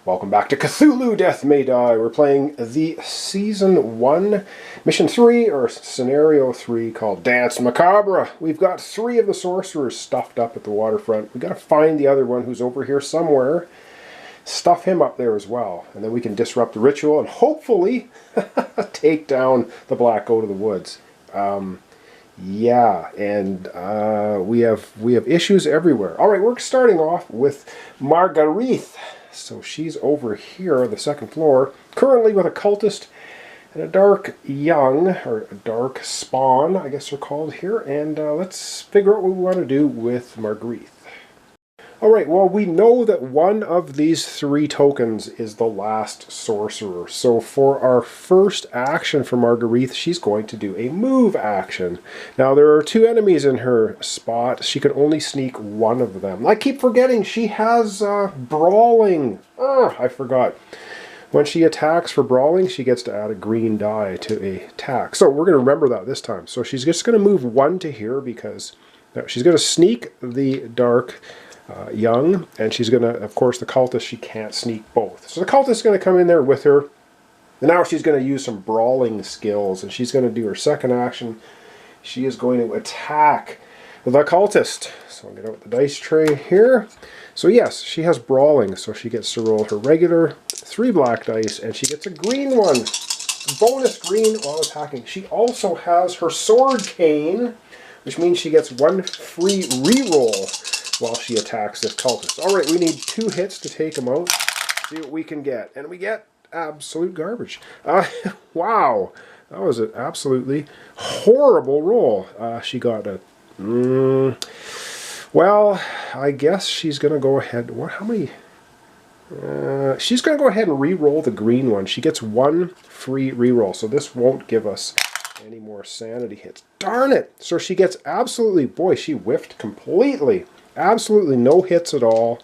Welcome back to Cthulhu Death May Die. We're playing the Season 1, Mission 3, or Scenario 3, called Danse, Macabre. We've got 3 of the sorcerers stuffed up at the waterfront. We've got to find the other one who's over here somewhere. Stuff him up there as well. And then we can disrupt the ritual and hopefully take down the Black Goat of the Woods. Yeah, and we have issues everywhere. Alright, we're starting off with Margarethe. So she's over here on the second floor, currently with a cultist and a dark young, or a dark spawn, I guess they're called here. And let's figure out what we want to do with Margarethe. Alright, well, we know that one of these 3 tokens is the last sorcerer. So for our first action for Margarethe, she's going to do a move action. Now, there are 2 enemies in her spot. She could only sneak one of them. I keep forgetting she has brawling. I forgot. When she attacks for brawling, she gets to add a green die to a attack. So we're going to remember that this time. So she's just going to move 1 to here because she's going to sneak the dark young, and she's going to, of course, the cultist, she can't sneak both. So the cultist is going to come in there with her, and now she's going to use some brawling skills, and she's going to do her second action. She is going to attack the cultist. So I'll get out the dice tray here. So yes, she has brawling, so she gets to roll her regular 3 black dice, and she gets a green one. Bonus green while attacking. She also has her sword cane, which means she gets 1 free reroll while she attacks this cultist. Alright, we need 2 hits to take him out. See what we can get. And we get absolute garbage. Wow. That was an absolutely horrible roll. She got a... well, I guess she's going to go ahead... How many... she's going to go ahead and re-roll the green one. She gets 1 free re-roll, so this won't give us any more sanity hits. Darn it! So she gets absolutely... Boy, she whiffed completely. Absolutely no hits at all,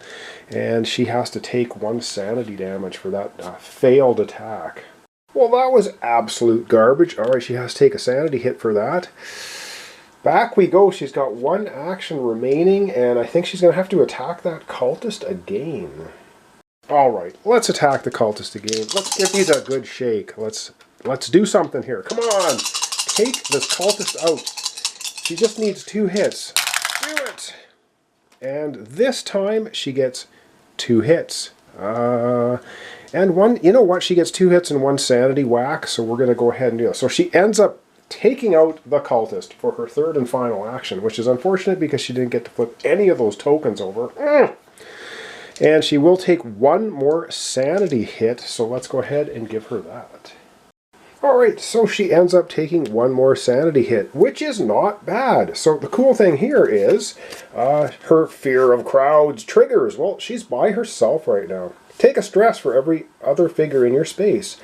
and she has to take 1 sanity damage for that failed attack. Well, that was absolute garbage. Alright, she has to take a sanity hit for that. Back we go. She's got 1 action remaining, and I think she's going to have to attack that cultist again. Alright, let's attack the cultist again. Let's give these a good shake. Let's do something here. Come on! Take this cultist out. She just needs 2 hits. Do it! And this time she gets 2 hits. And 1, you know what? She gets 2 hits and 1 sanity whack, so we're going to go ahead and do it. So she ends up taking out the cultist for her 3rd and final action, which is unfortunate because she didn't get to flip any of those tokens over. And she will take 1 more sanity hit, so let's go ahead and give her that. Alright, so she ends up taking 1 more sanity hit, which is not bad. So the cool thing here is her fear of crowds triggers. Well, she's by herself right now. Take a stress for every other figure in your space.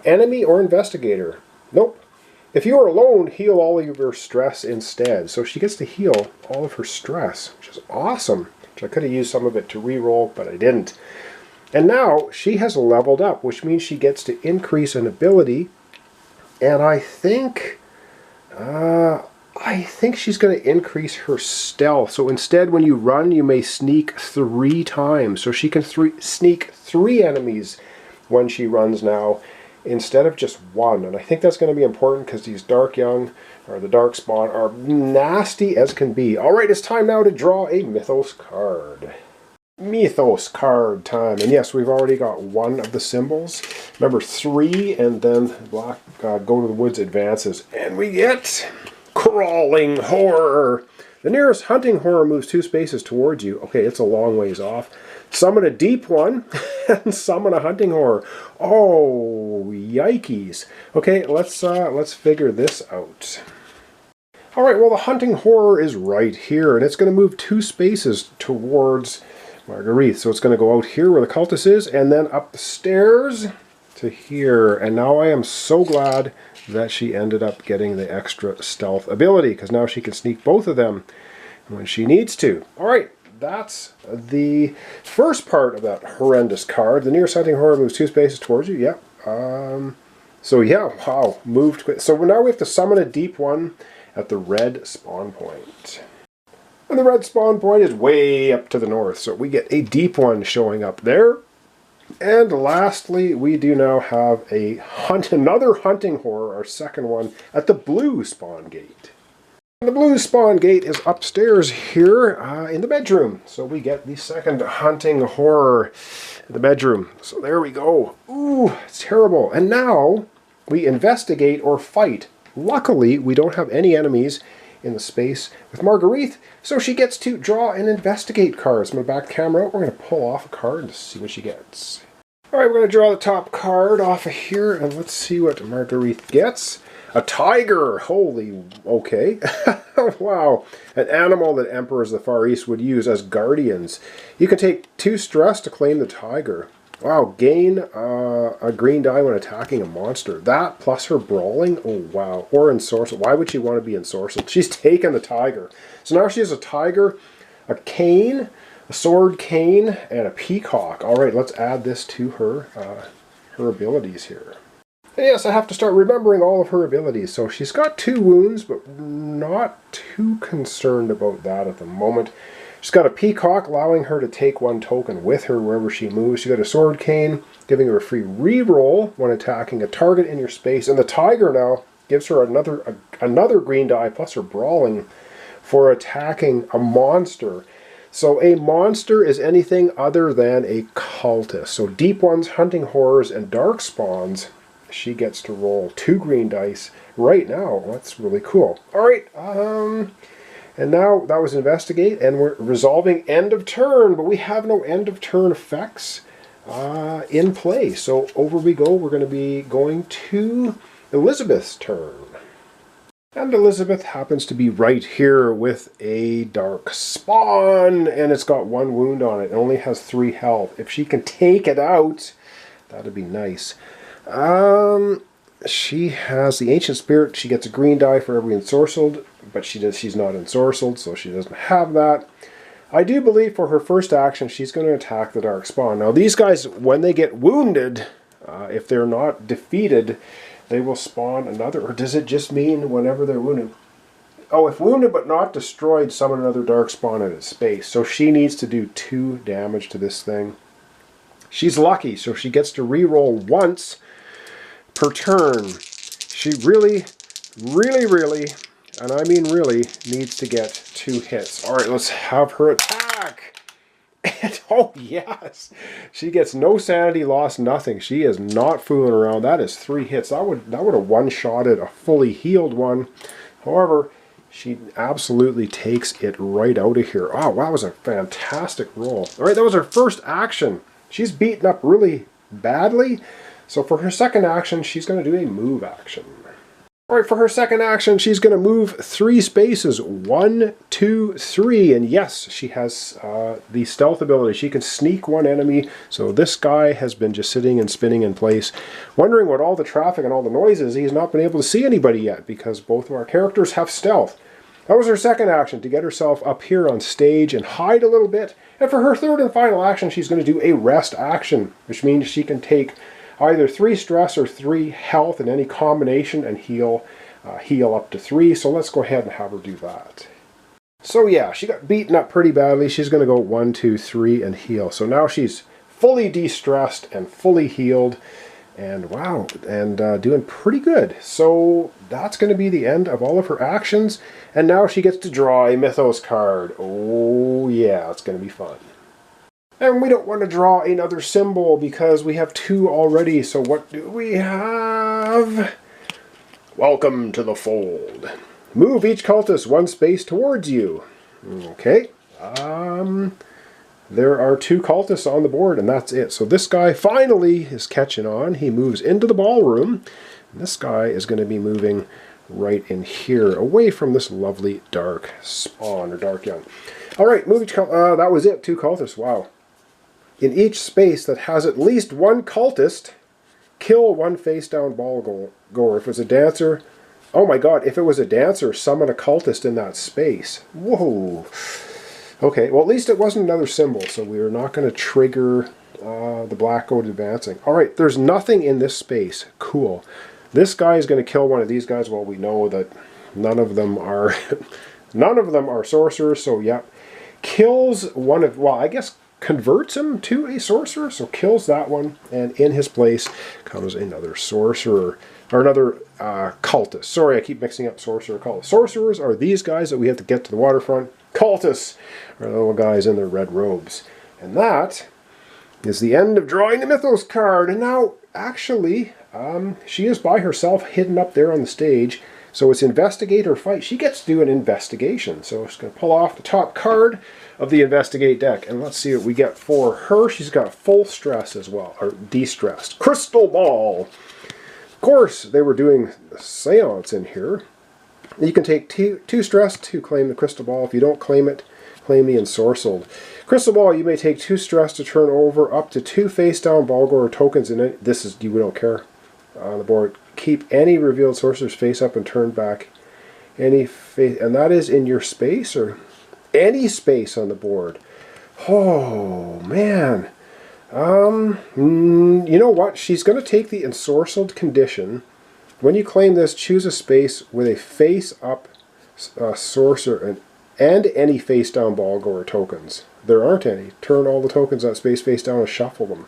Enemy or investigator. Nope. If you are alone, heal all of your stress instead. So she gets to heal all of her stress, which is awesome. Which I could have used some of it to re-roll, but I didn't. And now she has leveled up, which means she gets to increase an ability. And I think she's going to increase her stealth. So instead, when you run, you may sneak 3 times. So she can sneak 3 enemies when she runs now, instead of just 1. And I think that's going to be important because these dark young, or the dark spawn, are nasty as can be. Alright, it's time now to draw a Mythos card. Mythos card time. And yes, we've already got 1 of the symbols. Remember, 3, and then Black Goat of the Woods advances. And we get Crawling Horror. The nearest hunting horror moves 2 spaces towards you. Okay, it's a long ways off. Summon a deep one, and summon a hunting horror. Oh, yikes. Okay, let's figure this out. Alright, well, the hunting horror is right here, and it's going to move 2 spaces towards Margarethe. So it's going to go out here where the cultist is, and then up the stairs to here. And now I am so glad that she ended up getting the extra stealth ability, because now she can sneak both of them when she needs to. Alright, that's the first part of that horrendous card. The nearest hunting horror moves 2 spaces towards you. Yep. So yeah, wow, moved quick. So now we have to summon a deep one at the red spawn point. And the red spawn point is way up to the north, so we get a deep one showing up there. And lastly, we do now have another hunting horror, our second one, at the blue spawn gate. And the blue spawn gate is upstairs here in the bedroom. So we get the second hunting horror in the bedroom. So there we go. Ooh, it's terrible. And now we investigate or fight. Luckily, we don't have any enemies in the space with Margarethe, so she gets to draw and investigate cards. I'm going to back the camera out. We're going to pull off a card and see what she gets. Alright, we're going to draw the top card off of here, and let's see what Margarethe gets. A tiger! Holy, okay. Wow. An animal that Emperors of the Far East would use as guardians. You can take 2 stress to claim the tiger. Wow, gain a green die when attacking a monster. That plus her brawling? Oh, wow. Or ensorcelled. Why would she want to be ensorcelled? She's taken the tiger. So now she has a tiger, a cane, a sword cane, and a peacock. Alright, let's add this to her, her abilities here. And yes, I have to start remembering all of her abilities. So she's got 2 wounds, but not too concerned about that at the moment. She's got a peacock, allowing her to take 1 token with her wherever she moves. She's got a sword cane, giving her a free reroll when attacking a target in your space. And the tiger now gives her another green die plus her brawling for attacking a monster. So a monster is anything other than a cultist. So deep ones, hunting horrors, and dark spawns. She gets to roll 2 green dice right now. That's really cool. Alright, and now that was investigate, and we're resolving end of turn, but we have no end of turn effects in play. So over we go. We're going to be going to Elizabeth's turn. And Elizabeth happens to be right here with a dark spawn, and it's got 1 wound on it. It only has 3 health. If she can take it out, that'd be nice. She has the Ancient Spirit. She gets a green die for every ensorcelled, but she's not ensorcelled, so she doesn't have that. I do believe for her first action, she's going to attack the Dark Spawn. Now, these guys, when they get wounded, if they're not defeated, they will spawn another. Or does it just mean whenever they're wounded? Oh, if wounded but not destroyed, summon another Dark Spawn in its space. So she needs to do 2 damage to this thing. She's lucky, so she gets to re-roll once per turn. She really, and I mean really, needs to get 2 hits. Alright, let's have her attack. And, oh yes! She gets no sanity loss, nothing. She is not fooling around. That is 3 hits. That would have one-shotted a fully healed one. However, she absolutely takes it right out of here. Oh, wow, that was a fantastic roll. Alright, that was her first action. She's beaten up really badly. So for her second action, she's going to do a move action. Alright, for her second action, she's going to move 3 spaces. 1, 2, 3. And yes, she has the stealth ability. She can sneak 1 enemy. So this guy has been just sitting and spinning in place, wondering what all the traffic and all the noise is. He's not been able to see anybody yet because both of our characters have stealth. That was her second action, to get herself up here on stage and hide a little bit. And for her third and final action, she's going to do a rest action, which means she can take either 3 stress or 3 health in any combination and heal up to 3. So let's go ahead and have her do that. So yeah, she got beaten up pretty badly. She's going to go 1, 2, 3 and heal. So now she's fully de-stressed and fully healed. And wow, and doing pretty good. So that's going to be the end of all of her actions. And now she gets to draw a Mythos card. Oh yeah, it's going to be fun. And we don't want to draw another symbol because we have 2 already. So what do we have? Welcome to the fold. Move each cultist 1 space towards you. Okay. There are 2 cultists on the board, and that's it. So this guy finally is catching on. He moves into the ballroom. And this guy is going to be moving right in here, away from this lovely dark spawn, or dark young. All right, move each that was it. 2 cultists. Wow. In each space that has at least 1 cultist, kill 1 face-down ball goer. If it was a dancer, oh my god, if it was a dancer, summon a cultist in that space. Whoa. Okay, well at least it wasn't another symbol, so we're not going to trigger the black goat advancing. Alright, there's nothing in this space. Cool. This guy is going to kill one of these guys. Well, we know that none of them are sorcerers, so yeah. Kills one of, well, I guess converts him to a sorcerer, so kills that one, and in his place comes another sorcerer, or another cultist. Sorry, I keep mixing up sorcerer and cultist. Sorcerers are these guys that we have to get to the waterfront. Cultists are the little guys in their red robes. And that is the end of drawing the Mythos card. And now, actually, she is by herself, hidden up there on the stage. So it's investigate or fight. She gets to do an investigation. So she's going to pull off the top card of the investigate deck. And let's see what we get for her. She's got full stress as well, or de-stressed. Crystal ball. Of course, they were doing a seance in here. You can take two stress to claim the crystal ball. If you don't claim it, claim the ensorcelled. Crystal ball, you may take 2 stress to turn over up to 2 face-down Balgor tokens in it. This is, you don't care on the board. Keep any revealed sorcerer's face up and turn back any face, and that is in your space or any space on the board. Oh man, you know what? She's going to take the ensorcelled condition. When you claim this, choose a space with a face-up sorcerer and any face-down Balgor tokens. There aren't any. Turn all the tokens that space face down and shuffle them.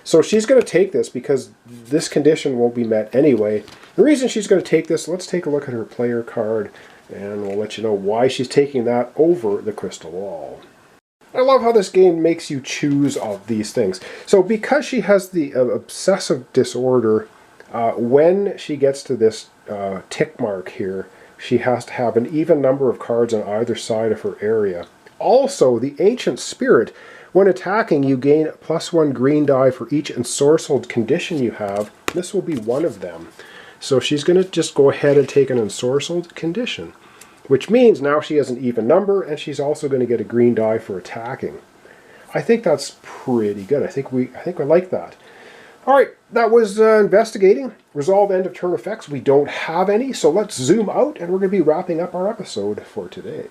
So she's going to take this because this condition won't be met anyway. The reason she's going to take this, let's take a look at her player card, and we'll let you know why she's taking that over the crystal ball. I love how this game makes you choose of these things. So because she has the obsessive disorder, when she gets to this tick mark here, she has to have an even number of cards on either side of her area. Also, the Ancient Spirit, when attacking, you gain +1 green die for each ensorcelled condition you have. This will be one of them. So she's going to just go ahead and take an ensorcelled condition, which means now she has an even number, and she's also going to get a green die for attacking. I think that's pretty good. I think I like that. All right, that was investigating. Resolve end of turn effects. We don't have any, so let's zoom out, and we're going to be wrapping up our episode for today.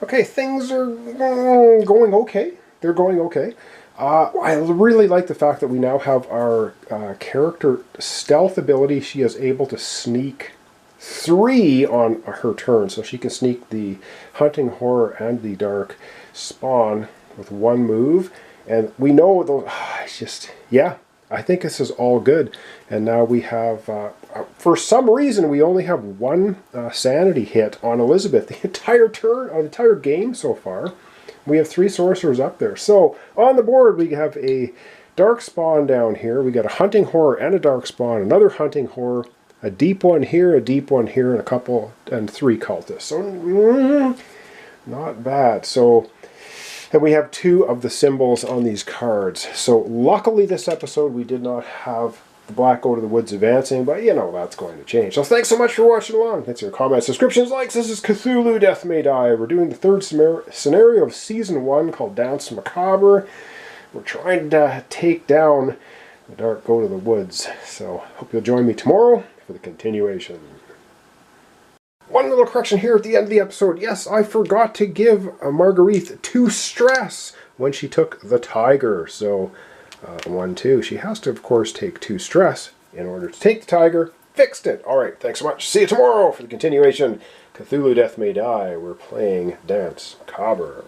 Okay, things are going okay. They're going okay. I really like the fact that we now have our character stealth ability. She is able to sneak 3 on her turn, so she can sneak the hunting horror and the dark spawn with 1 move. And we know those. It's just, yeah, I think this is all good. And now we have, for some reason, we only have 1 sanity hit on Elizabeth the entire turn, the entire game so far. We have 3 sorcerers up there. So on the board we have a dark spawn down here. We got a hunting horror and a dark spawn, another hunting horror, a deep one here, a deep one here, and a couple and 3 cultists. So not bad. So. And we have 2 of the symbols on these cards. So luckily this episode we did not have the Black Go to the Woods advancing, but you know that's going to change. So thanks so much for watching along. Thanks for your comments, subscriptions, likes. This is Cthulhu Death May Die. We're doing the 3rd scenario of Season 1 called Danse, Macabre. We're trying to take down the Dark Go to the Woods. So hope you'll join me tomorrow for the continuation. One little correction here at the end of the episode. Yes, I forgot to give Margarethe 2 stress when she took the tiger. So, 1, 2. She has to, of course, take 2 stress in order to take the tiger. Fixed it. All right, thanks so much. See you tomorrow for the continuation. Cthulhu Death May Die. We're playing Danse Macabre.